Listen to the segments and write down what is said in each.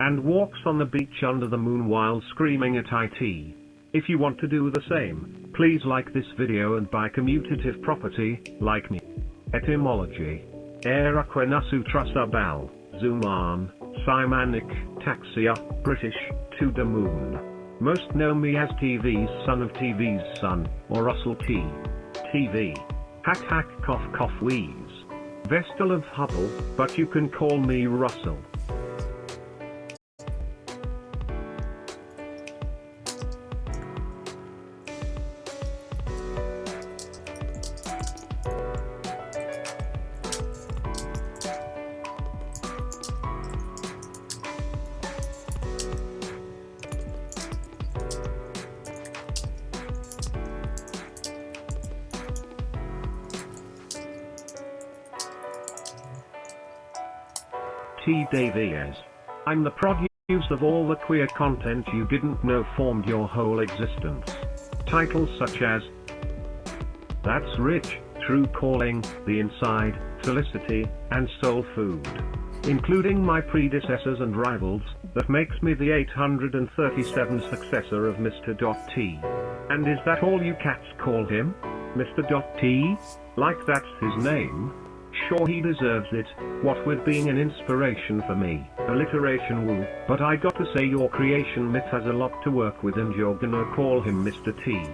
and walks on the beach under the moon while screaming at IT. If you want to do the same, please like this video and buy commutative property, like me. Etymology. Eraquenasu trasabal, Zuman, Simanic, Taxia, British, to the moon. Most know me as TV's son of TV's son, or Russell T. TV. Hack hack cough cough wheeze. Vestal of Hubble, but you can call me Russell. T. Davies. I'm the produce of all the queer content you didn't know formed your whole existence. Titles such as That's Rich, True Calling, The Inside, Felicity, and Soul Food. Including my predecessors and rivals, that makes me the 837 successor of Mr. T. And is that all you cats call him? Mr. T? Like that's his name? Sure, he deserves it, what with being an inspiration for me, alliteration woo, but I got to say your creation myth has a lot to work with and you're gonna call him Mr. T.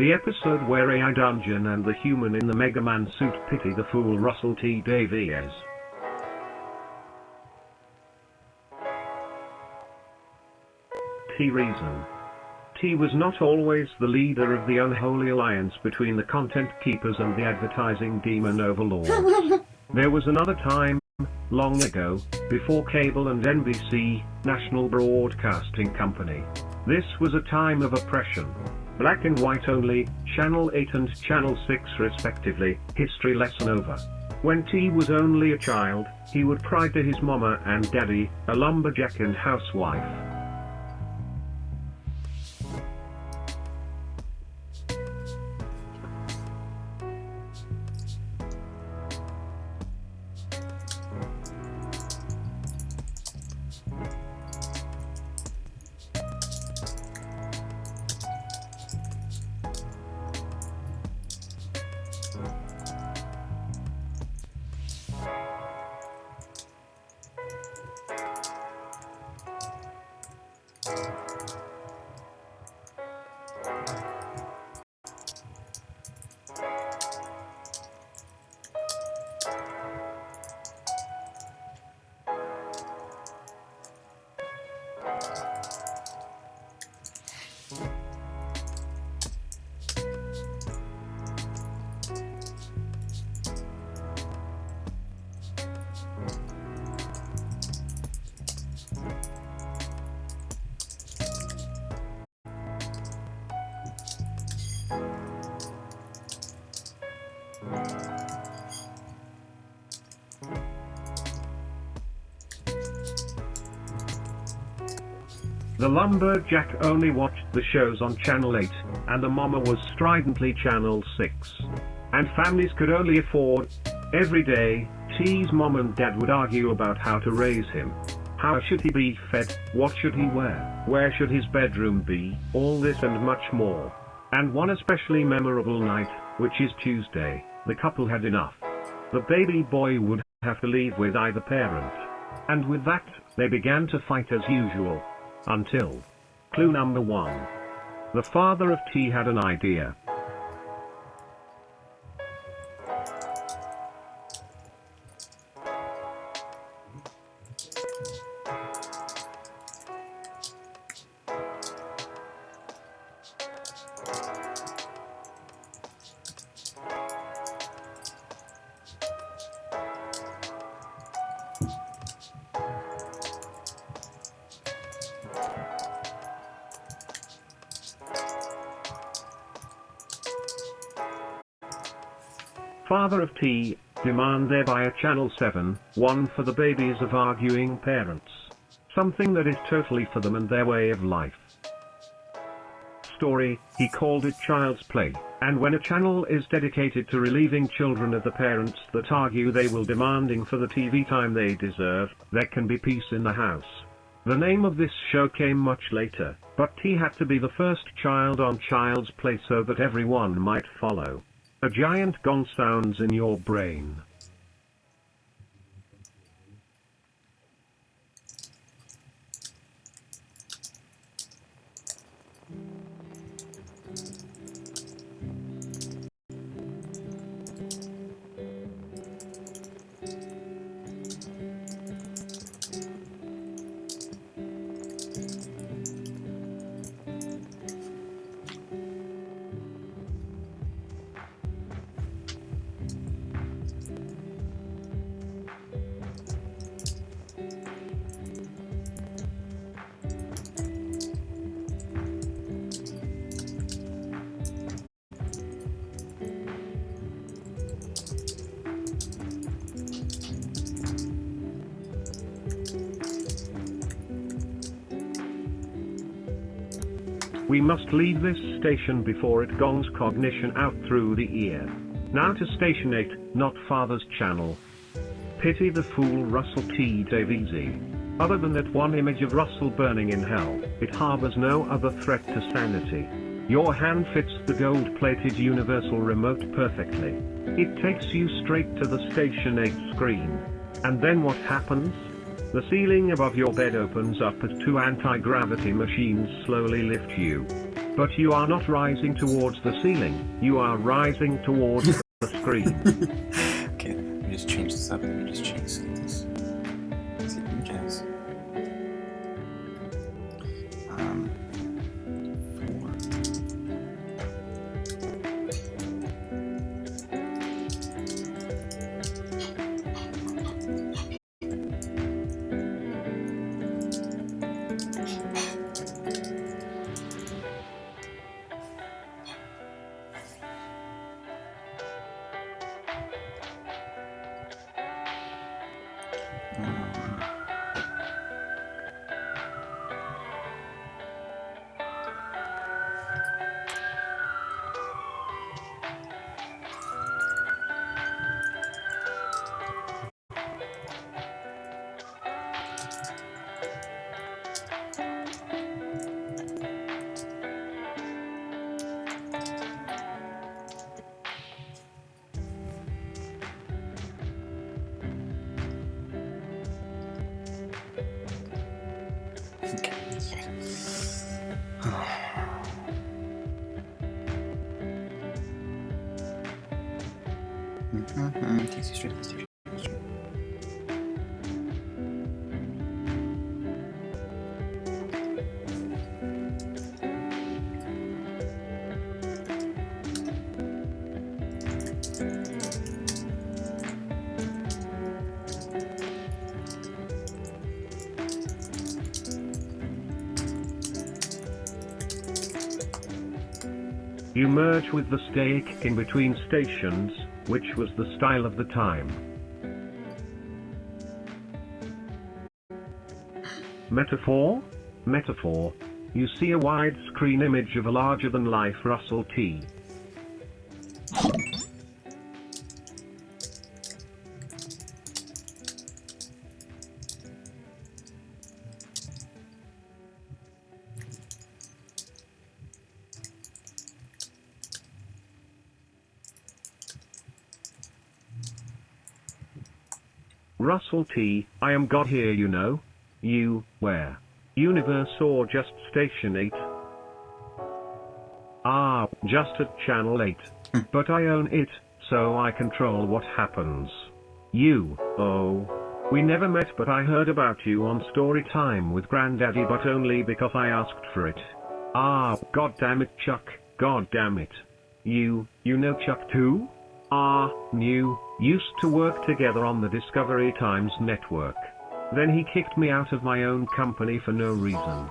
The episode where AI Dungeon and the human in the Mega Man suit pity the fool Russell T. Davies. T. Reason. T was not always the leader of the unholy alliance between the content keepers and the advertising demon overlords. There was another time, long ago, before cable and NBC, National Broadcasting Company. This was a time of oppression. Black and white only, Channel 8 and Channel 6 respectively, history lesson over. When T was only a child, he would cry to his mama and daddy, a lumberjack and housewife. The lumberjack only watched the shows on Channel 8, and the mama was stridently Channel 6. And families could only afford. Every day, T's mom and dad would argue about how to raise him. How should he be fed, what should he wear, where should his bedroom be, all this and much more. And one especially memorable night, which is Tuesday, the couple had enough. The baby boy would have to leave with either parent. And with that, they began to fight as usual. Until. Clue number 1. The father of T had an idea. Father of T, demand thereby a Channel 7, one for the babies of arguing parents. Something that is totally for them and their way of life. Story, he called it Child's Play, and when a channel is dedicated to relieving children of the parents that argue they will demanding for the TV time they deserve, there can be peace in the house. The name of this show came much later, but T had to be the first child on Child's Play so that everyone might follow. A giant gong sounds in your brain. We must leave this station before it gongs cognition out through the ear. Now to station 8, not Father's channel. Pity the fool Russell T Davies. Other than that one image of Russell burning in hell, it harbors no other threat to sanity. Your hand fits the gold-plated universal remote perfectly. It takes you straight to the station 8 screen. And then what happens? The ceiling above your bed opens up as two anti-gravity machines slowly lift you. But you are not rising towards the ceiling, you are rising towards the screen. Okay, let me just change this up. Let me just change this. Let's see, jazz. takes you straight to the station. You merge with the stake in between stations, which was the style of the time. Metaphor? Metaphor. You see a widescreen image of a larger-than-life Russell T. Russell T, I am God here, you know. You, where? Universe or just Station 8? Ah, just at Channel 8. But I own it, so I control what happens. You, oh. We never met, but I heard about you on Story Time with Granddaddy, but only because I asked for it. Ah, god damn it, Chuck, god damn it. You know Chuck too? Ah, used to work together on the Discovery Times network. Then he kicked me out of my own company for no reason.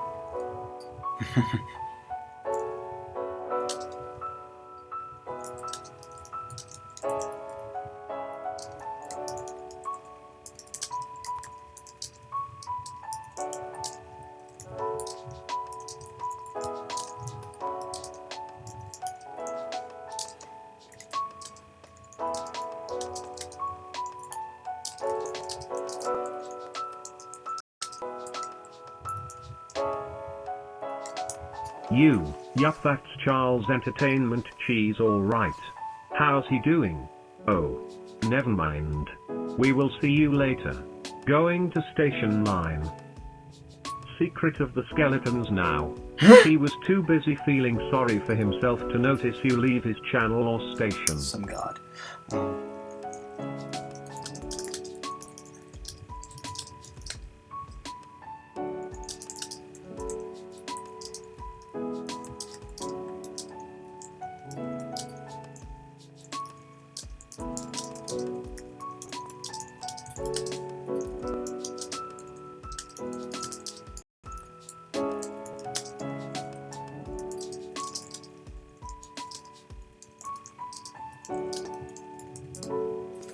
You, yup, that's Charles Entertainment Cheese, alright. How's he doing? Oh. Never mind. We will see you later. Going to station 9. Secret of the Skeletons now. He was too busy feeling sorry for himself to notice you leave his channel or station. Some god.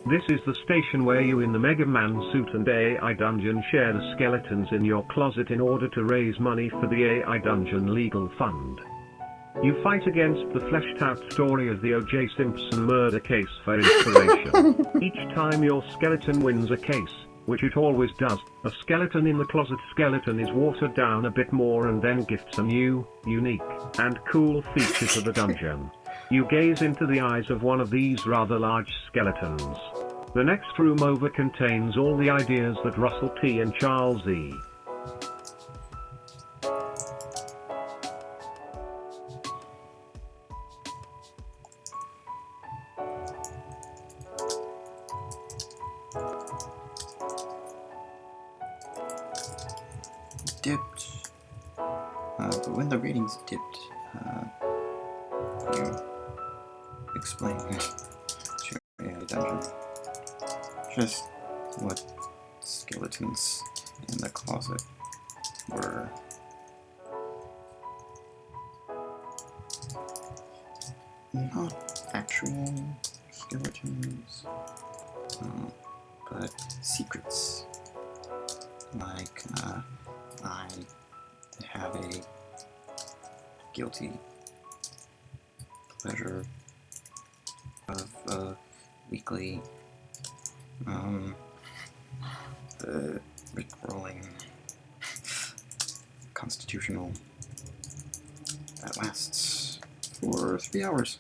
This is the station where you in the Mega Man suit and AI Dungeon share the skeletons in your closet in order to raise money for the AI Dungeon legal fund. You fight against the fleshed out story of the O.J. Simpson murder case for inspiration. Each time your skeleton wins a case, which it always does, a skeleton in the closet skeleton is watered down a bit more and then gifts a new, unique, and cool feature to the dungeon. You gaze into the eyes of one of these rather large skeletons. The next room over contains all the ideas that Russell T and Charles E. Dipped. But when the ratings dipped, you explain to AI Dungeon just what skeletons in the closet were. Not actual skeletons, but secrets. Like, I have a guilty pleasure of weekly the Rickrolling constitutional that lasts for 3 hours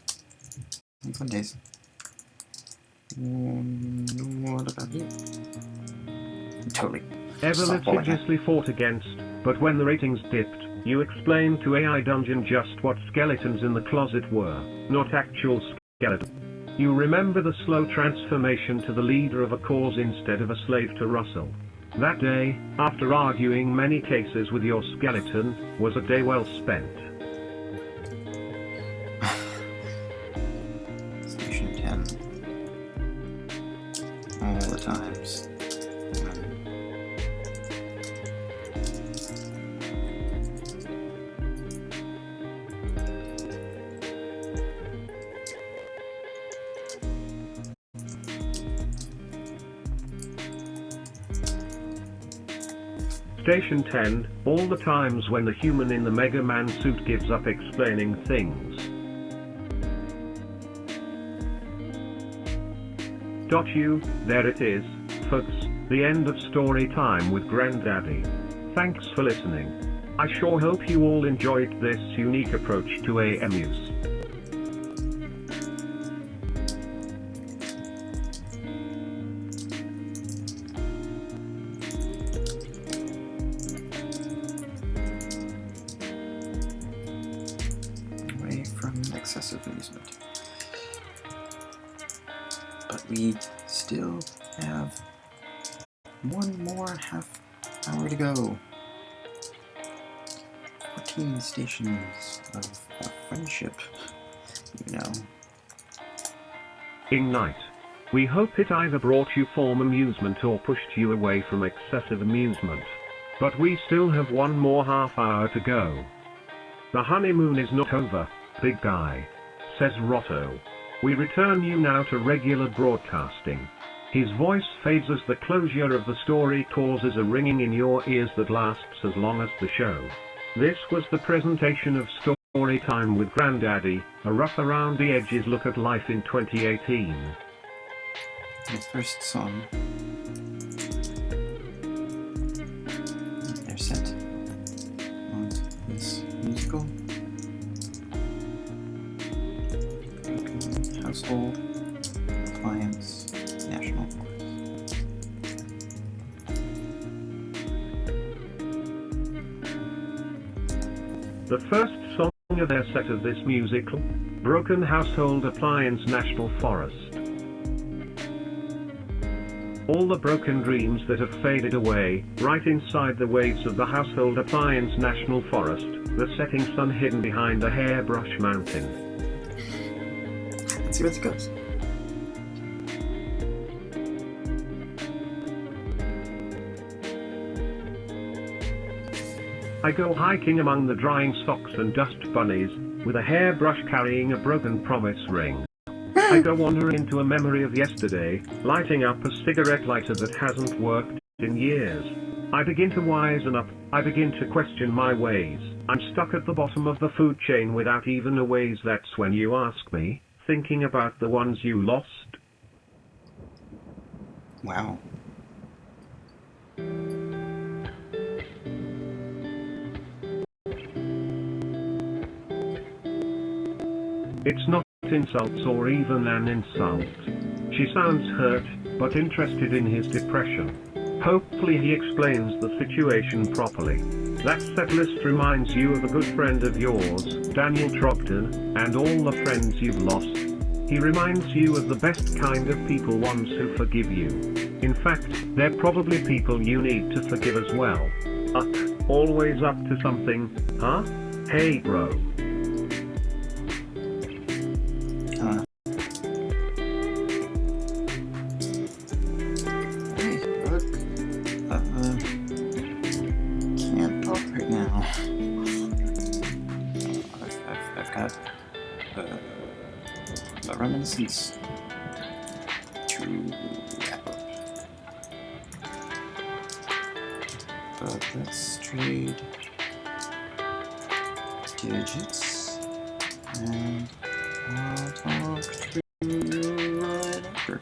on Sundays. What about you? Totally. Ever litigiously fought against, but when the ratings dipped, you explained to AI Dungeon just what skeletons in the closet were, not actual skeletons. You remember the slow transformation to the leader of a cause instead of a slave to Russell. That day, after arguing many cases with your skeleton, was a day well spent. Station 10. All the times. Station 10, all the times when the human in the Mega Man suit gives up explaining things. There it is, folks, the end of story time with Granddaddy. Thanks for listening. I sure hope you all enjoyed this unique approach to AMUs. Away from excessive amusement. But we still have one more half hour to go. 14 stations of friendship, you know. Ignite. We hope it either brought you form amusement or pushed you away from excessive amusement. But we still have one more half hour to go. The honeymoon is not over, big guy, says Rotto. We return you now to regular broadcasting. His voice fades as the closure of the story causes a ringing in your ears that lasts as long as the show. This was the presentation of Story Time with Granddaddy, a rough around the edges look at life in 2018. The first song. They're set on this musical Household Appliance National Forest. The first song of their set of this musical, Broken Household Appliance National Forest. All the broken dreams that have faded away, right inside the waves of the Household Appliance National Forest, the setting sun hidden behind a hairbrush mountain. Let's see where it goes. I go hiking among the drying socks and dust bunnies, with a hairbrush carrying a broken promise ring. I go wandering into a memory of yesterday, lighting up a cigarette lighter that hasn't worked in years. I begin to wisen up, I begin to question my ways. I'm stuck at the bottom of the food chain without even a ways. That's when you ask me, thinking about the ones you lost. Wow. It's not insults or even an insult. She sounds hurt, but interested in his depression. Hopefully he explains the situation properly. That set list reminds you of a good friend of yours, Daniel Trogdon, and all the friends you've lost. He reminds you of the best kind of people, ones who forgive you. In fact, they're probably people you need to forgive as well. Always up to something, huh? Hey bro. Hey, Brooke. Can't talk right now. I've got a reminiscence to wrap up. But let's trade digits, and I'll talk to you right after.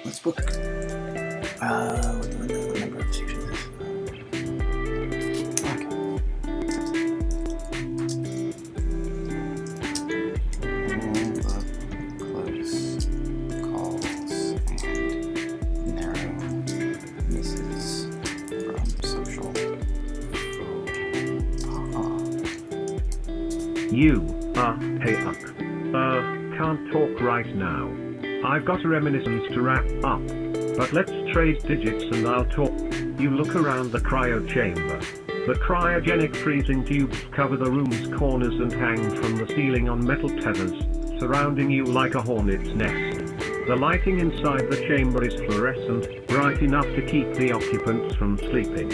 Let's book. What the number of stations is? Okay. All the close calls and narrow misses from social faux You, hey can't talk right now. I've got a reminiscence to wrap up, but let's trade digits and I'll talk. You look around the cryo chamber. The cryogenic freezing tubes cover the room's corners and hang from the ceiling on metal tethers, surrounding you like a hornet's nest. The lighting inside the chamber is fluorescent, bright enough to keep the occupants from sleeping.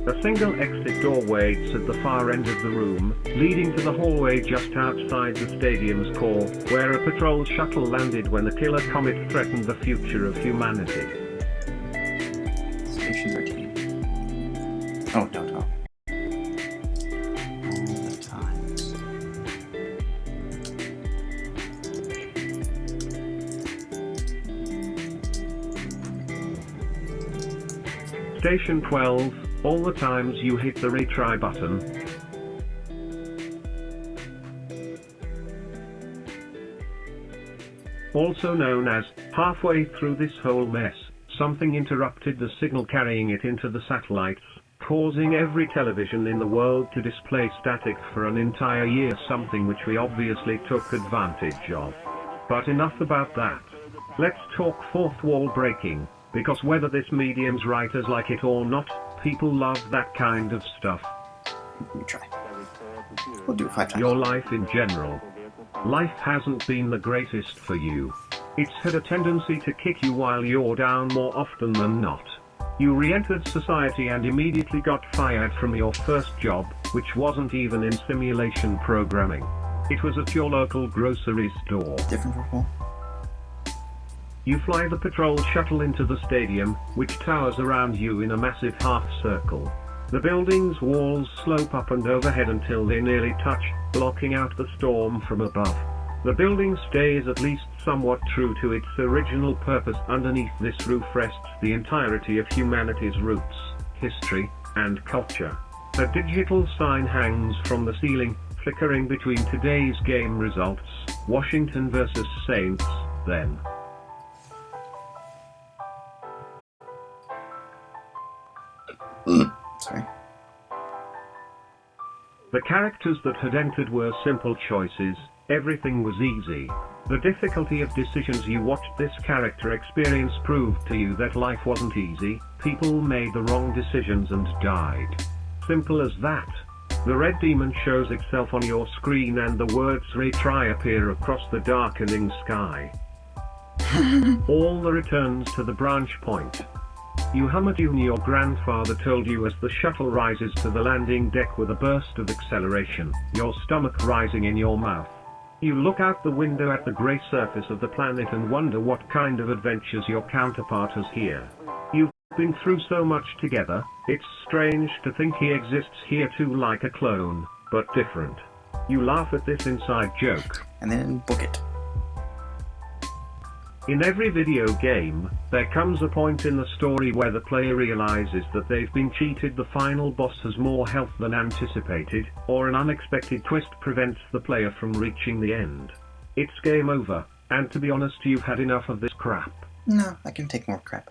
A single exit door waits at the far end of the room, leading to the hallway just outside the stadium's core, where a patrol shuttle landed when a killer comet threatened the future of humanity. Station 13. Oh, don't talk. All the times. Station 12, all the times you hit the retry button. Also known as, halfway through this whole mess, something interrupted the signal carrying it into the satellites, causing every television in the world to display static for an entire year, something which we obviously took advantage of. But enough about that. Let's talk fourth wall breaking, because whether this medium's writers like it or not, people love that kind of stuff. Let me try. We'll do it 5 times. Your life in general. Life hasn't been the greatest for you. It's had a tendency to kick you while you're down more often than not. You re-entered society and immediately got fired from your first job, which wasn't even in simulation programming. It was at your local grocery store. Different purple. You fly the patrol shuttle into the stadium, which towers around you in a massive half circle. The building's walls slope up and overhead until they nearly touch, blocking out the storm from above. The building stays at least somewhat true to its original purpose. Underneath this roof rests the entirety of humanity's roots, history, and culture. A digital sign hangs from the ceiling, flickering between today's game results, Washington versus Saints, then. Sorry. The characters that had entered were simple choices, everything was easy. The difficulty of decisions you watched this character experience proved to you that life wasn't easy, people made the wrong decisions and died. Simple as that. The red demon shows itself on your screen and the words retry appear across the darkening sky. All the returns to the branch point. You hum a tune your grandfather told you as the shuttle rises to the landing deck with a burst of acceleration, your stomach rising in your mouth. You look out the window at the grey surface of the planet and wonder what kind of adventures your counterpart has here. You've been through so much together, it's strange to think he exists here too, like a clone, but different. You laugh at this inside joke. And then book it. In every video game, there comes a point in the story where the player realizes that they've been cheated, the final boss has more health than anticipated, or an unexpected twist prevents the player from reaching the end. It's game over, and to be honest, you've had enough of this crap. No, I can take more crap.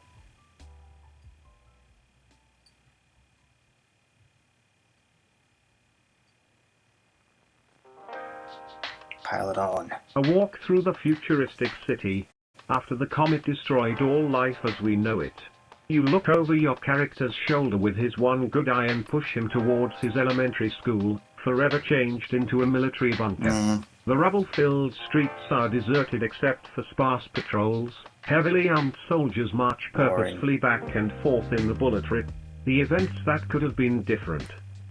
Pile it on. A walk through the futuristic city. After the comet destroyed all life as we know it. You look over your character's shoulder with his one good eye and push him towards his elementary school, forever changed into a military bunker. The rubble-filled streets are deserted except for sparse patrols. Heavily armed soldiers march purposefully back and forth in the bullet trip. The events that could have been different.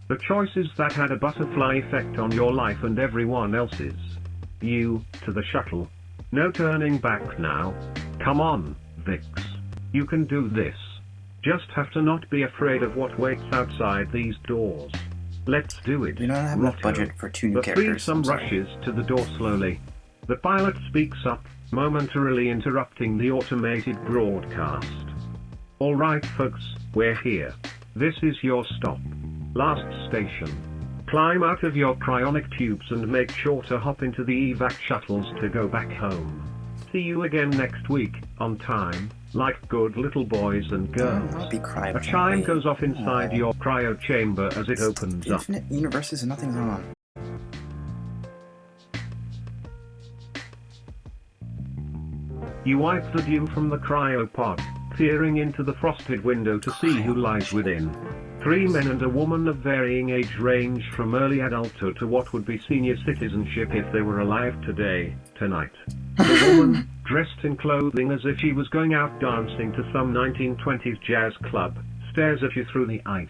The choices that had a butterfly effect on your life and everyone else's. You, to the shuttle. No turning back now. Come on, Vix. You can do this. Just have to not be afraid of what waits outside these doors. Let's do it. We don't have enough budget for 2 new characters. The threesome rushes to the door slowly. The pilot speaks up, momentarily interrupting the automated broadcast. Alright folks, we're here. This is your stop. Last station. Climb out of your cryonic tubes and make sure to hop into the evac shuttles to go back home. See you again next week, on time, like good little boys and girls. I'll be crying. A chime goes off inside your cryo chamber as it opens up. Infinite universes and nothing's on. You wipe the dew from the cryopod, peering into the frosted window to see who lies within. 3 men and a woman of varying age range from early adulthood to what would be senior citizenship if they were alive tonight. The woman, dressed in clothing as if she was going out dancing to some 1920s jazz club, stares at you through the ice,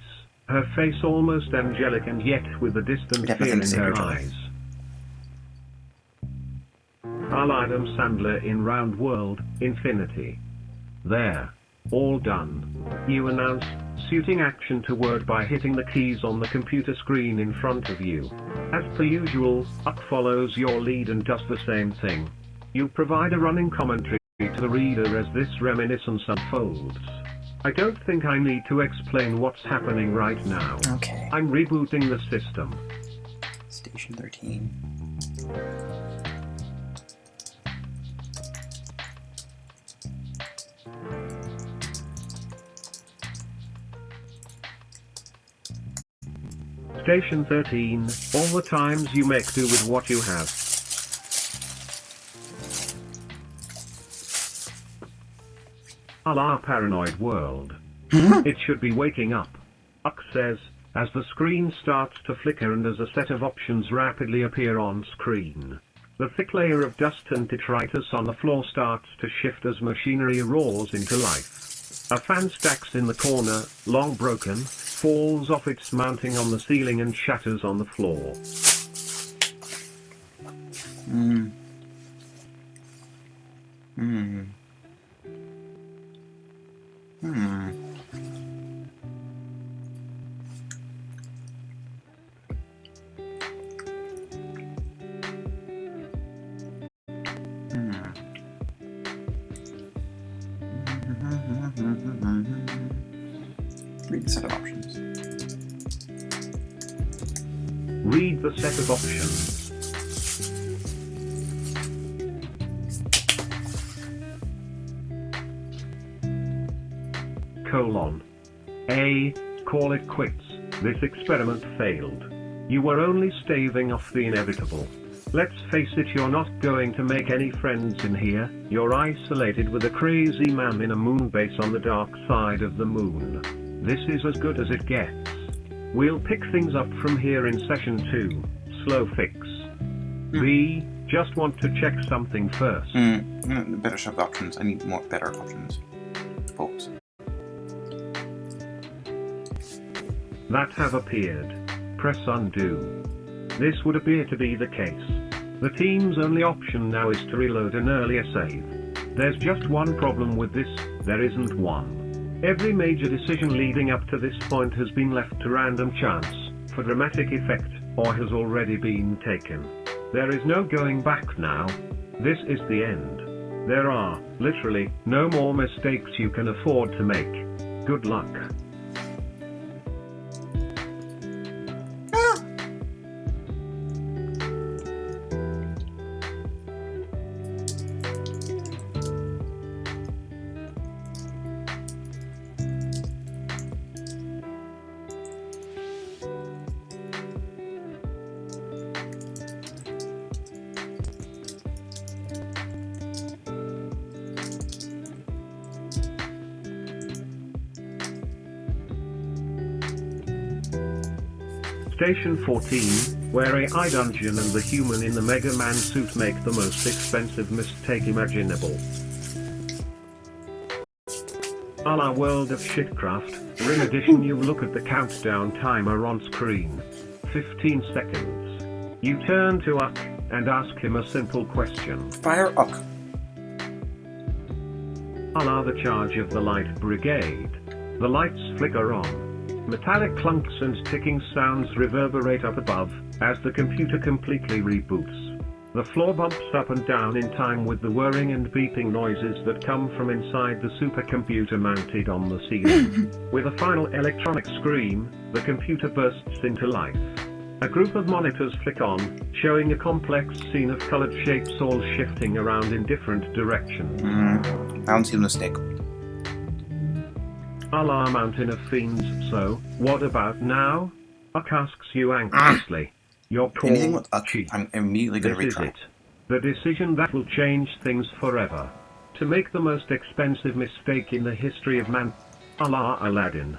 her face almost angelic and yet with a distant fear in her eyes. I'll Adam Sandler in Round World, Infinity. There. All done. You announce, suiting action to word by hitting the keys on the computer screen in front of you. As per usual, Uck follows your lead and does the same thing. You provide a running commentary to the reader as this reminiscence unfolds. I don't think I need to explain what's happening right now. Okay. I'm rebooting the system. Station 13. Station 13, all the times you make do with what you have. A la paranoid world. It should be waking up. Uck says, as the screen starts to flicker and as a set of options rapidly appear on screen. The thick layer of dust and detritus on the floor starts to shift as machinery roars into life. A fan stacks in the corner, long broken, falls off its mounting on the ceiling and shatters on the floor. Read the set of options. Read the set of options. Colon. A. Call it quits. This experiment failed. You were only staving off the inevitable. Let's face it, you're not going to make any friends in here. You're isolated with a crazy man in a moon base on the dark side of the moon. This is as good as it gets. We'll pick things up from here in session 2. Slow fix. B. Just want to check something first. Better set of options. I need more better options. Folks. That have appeared. Press undo. This would appear to be the case. The team's only option now is to reload an earlier save. There's just one problem with this, there isn't one. Every major decision leading up to this point has been left to random chance, for dramatic effect, or has already been taken. There is no going back now. This is the end. There are, literally, no more mistakes you can afford to make. Good luck. Station 14, where AI Dungeon and the human in the Mega Man suit make the most expensive mistake imaginable. A la World of Shitcraft, or in addition you look at the countdown timer on screen. 15 seconds. You turn to Uck, and ask him a simple question. Fire Uck. A la the charge of the Light Brigade. The lights flicker on. Metallic clunks and ticking sounds reverberate up above, as the computer completely reboots. The floor bumps up and down in time with the whirring and beeping noises that come from inside the supercomputer mounted on the ceiling. With a final electronic scream, the computer bursts into life. A group of monitors flick on, showing a complex scene of colored shapes all shifting around in different directions. I don't see the mistake. A la Mountain of Fiends, so, what about now? Uck asks you anxiously. Your call, Anything with Uck, Chief. I'm immediately going to This is retry. it. The decision that will change things forever. To make the most expensive mistake in the history of man. A la Aladdin.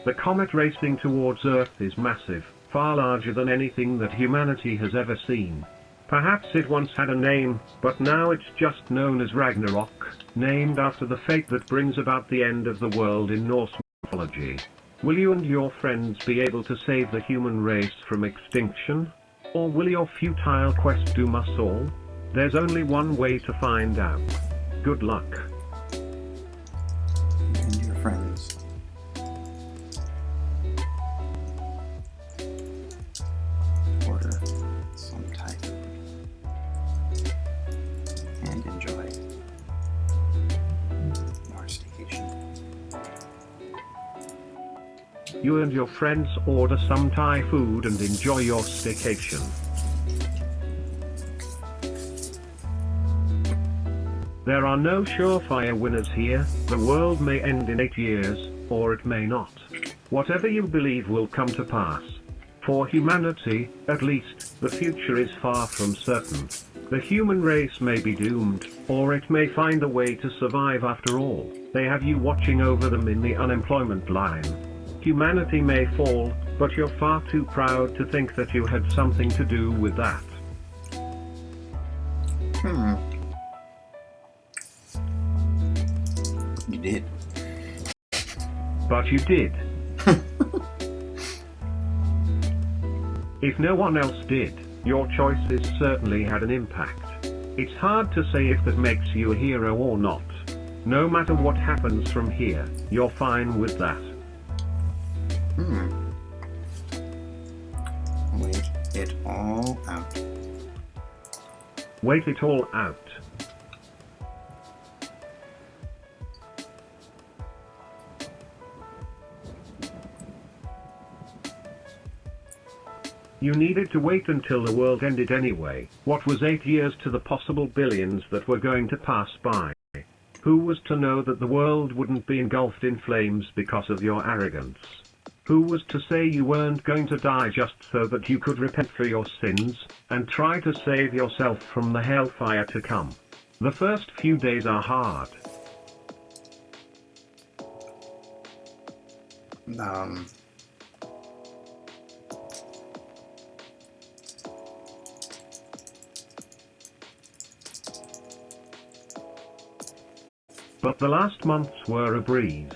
The comet racing towards Earth is massive, far larger than anything that humanity has ever seen. Perhaps it once had a name, but now it's just known as Ragnarok, named after the fate that brings about the end of the world in Norse mythology. Will you and your friends be able to save the human race from extinction? Or will your futile quest doom us all? There's only one way to find out. Good luck. And your friends. Order some Thai food. And enjoy our staycation. You and your friends order some Thai food and enjoy your staycation. There are no surefire winners here. The world may end in 8 years, or it may not. Whatever you believe will come to pass. For humanity, at least, the future is far from certain. The human race may be doomed, or it may find a way to survive after all. They have you watching over them in the unemployment line. Humanity may fall, but you're far too proud to think that you had something to do with that. You did. But you did. If no one else did, your choices certainly had an impact. It's hard to say if that makes you a hero or not. No matter what happens from here, you're fine with that. Wait it all out. Wait it all out. You needed to wait until the world ended anyway. What was 8 years to the possible billions that were going to pass by? Who was to know that the world wouldn't be engulfed in flames because of your arrogance? Who was to say you weren't going to die just so that you could repent for your sins, and try to save yourself from the hellfire to come? The first few days are hard. But the last months were a breeze.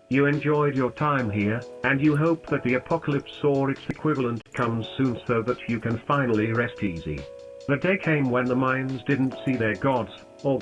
You enjoyed your time here, and you hope that the apocalypse or its equivalent comes soon so that you can finally rest easy. The day came when the minds didn't see their gods,